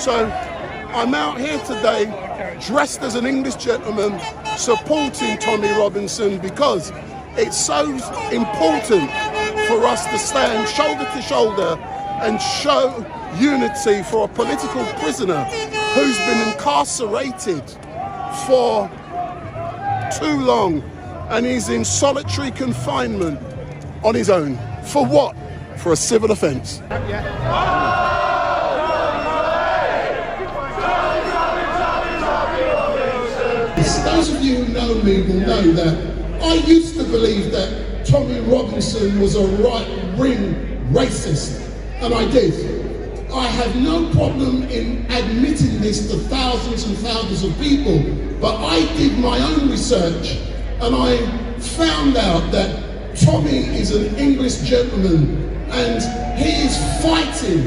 So I'm out here today dressed as an English gentleman supporting Tommy Robinson because it's so important for us to stand shoulder to shoulder and show unity for a political prisoner who's been incarcerated for too long and he's in solitary confinement on his own. For what? For a civil offence. Those of you who know me will know that I used to believe that Tommy Robinson was a right-wing racist, and I did. I have no problem in admitting this to thousands and thousands of people, but I did my own research and I found out that Tommy is an English gentleman and he is fighting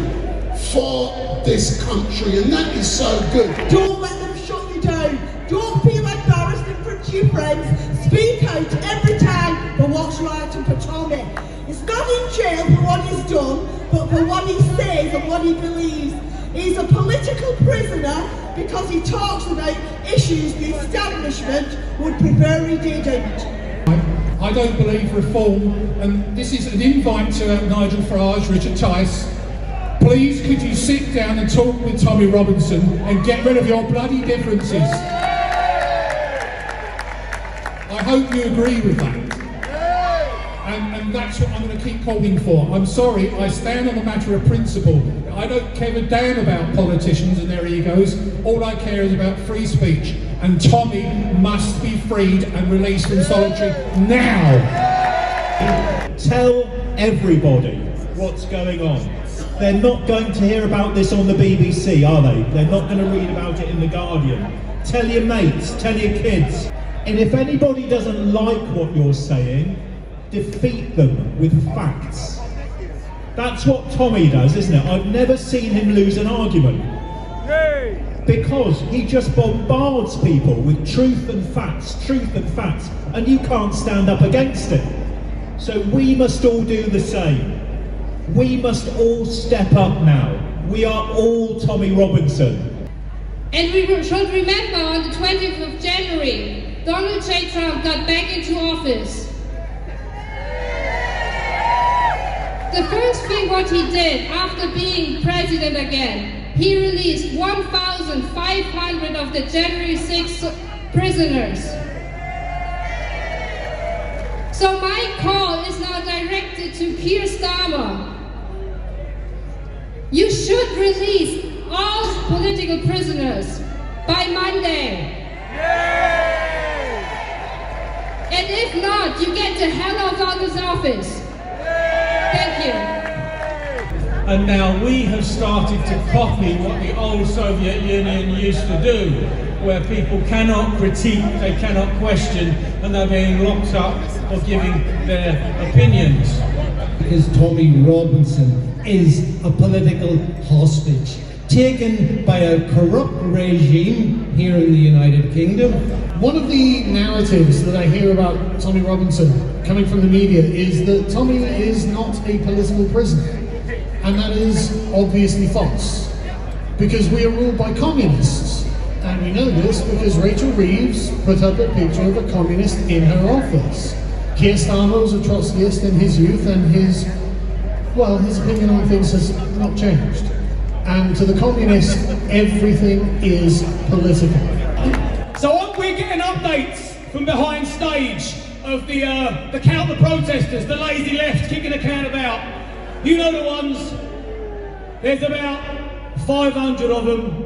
for this country, and that is so good. Don't let them shut you down. Don't feel embarrassed in front of your friends. Speak out every time for what's right and for Tommy. He's not in jail for what he's done, but for what he says and what he believes. He's a political prisoner because he talks about issues the establishment would prefer he didn't. I don't believe reform, and this is an invite to Nigel Farage, Richard Tice. Please could you sit down and talk with Tommy Robinson and get rid of your bloody differences? I hope you agree with that. And that's what I'm going to keep calling for. I'm sorry, I stand on a matter of principle. I don't care a damn about politicians and their egos. All I care is about free speech. And Tommy must be freed and released from solitary now. Tell everybody what's going on. They're not going to hear about this on the BBC, are they? They're not going to read about it in The Guardian. Tell your mates, tell your kids. And if anybody doesn't like what you're saying, defeat them with facts. That's what Tommy does, isn't it? I've never seen him lose an argument. Because he just bombards people with truth and facts, and you can't stand up against it. So we must all do the same. We must all step up now. We are all Tommy Robinson. And we should remember on the 20th of January, Donald J. Trump got back into office. The first thing what he did after being president again, he released 1,500 of the January 6th prisoners. So my call is now directed to Keir Starmer. You should release all political prisoners by Monday. And if not, you get the hell out of this office. Thank you. And now we have started to copy what the old Soviet Union used to do, where people cannot critique, they cannot question, and they're being locked up for giving their opinions. Because Tommy Robinson is a political hostage, taken by a corrupt regime here in the United Kingdom. One of the narratives that I hear about Tommy Robinson coming from the media is that Tommy is not a political prisoner. And that is obviously false, because we are ruled by communists. And we know this because Rachel Reeves put up a picture of a communist in her office. Keir Starmer was a Trotskyist in his youth, and his opinion on things has not changed. And to the communists, everything is political. So we're getting updates from behind stage of the counter-protesters, the lazy left kicking the can about. You know the ones. There's about 500 of them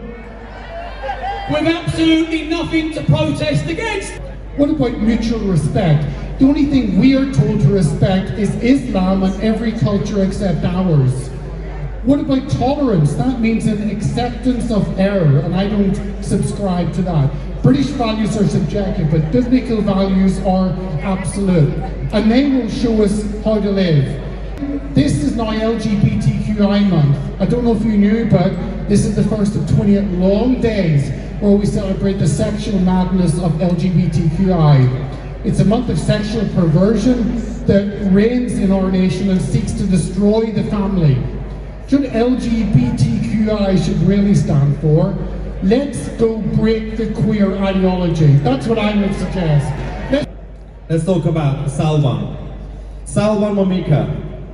with absolutely nothing to protest against. What about mutual respect? The only thing we are told to respect is Islam and every culture except ours. What about tolerance? That means an acceptance of error, and I don't subscribe to that. British values are subjective, but biblical values are absolute, and they will show us how to live. This is now LGBTQI month. I don't know if you knew, but this is the first of 28 long days where we celebrate the sexual madness of LGBTQI. It's a month of sexual perversion that reigns in our nation and seeks to destroy the family. Should LGBTQI you guys should really stand for. Let's go break the queer ideology. That's what I would suggest. Let's talk about Salwan. Salwan Momika,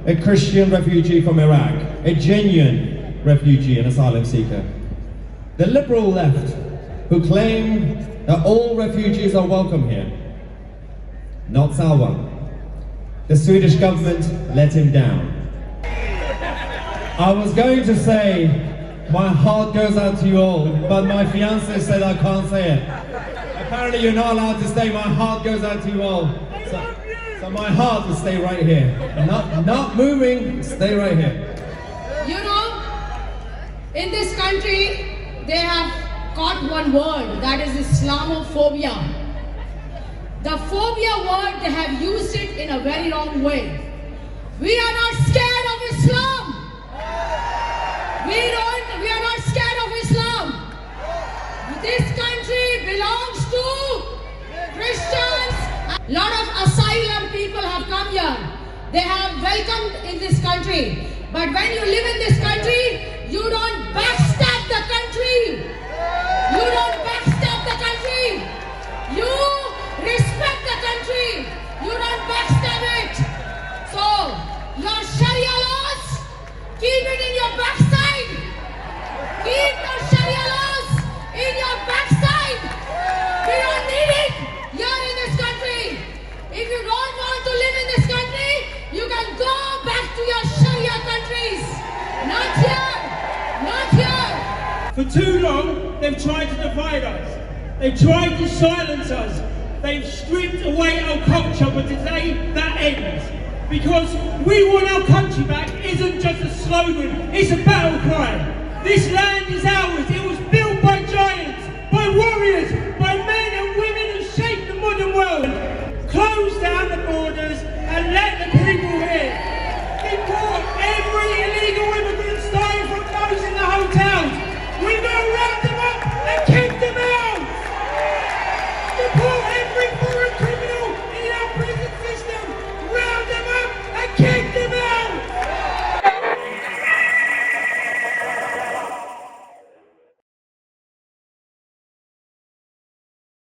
a Christian refugee from Iraq, a genuine refugee and asylum seeker. The liberal left, who claim that all refugees are welcome here. Not Salwan. The Swedish government let him down. I was going to say, my heart goes out to you all, but my fiancé said I can't say it. Apparently you're not allowed to say my heart goes out to you all. So my heart will stay right here. Not moving, stay right here. You know, in this country, they have got one word, that is Islamophobia. The phobia word, they have used it in a very wrong way. We are not scared of Islam. We are not scared of Islam. This country belongs to Christians. A lot of asylum people have come here. They have welcomed in this country. But when you live in this country, you don't backstab the country. You don't backstab the country. You respect the country. You don't backstab it. So, your Sharia laws, keep it in your backside. Keep your Sharia laws in your backside. We don't need it here in this country. If you don't want to live in this country, you can go back to your Sharia countries. Not here. Not here. For too long, they've tried to divide us. They've tried to silence us. They've stripped away our culture, but today that ends. Because we want our country back isn't just a slogan, it's a battle cry. This land is ours. It was built by giants, by warriors,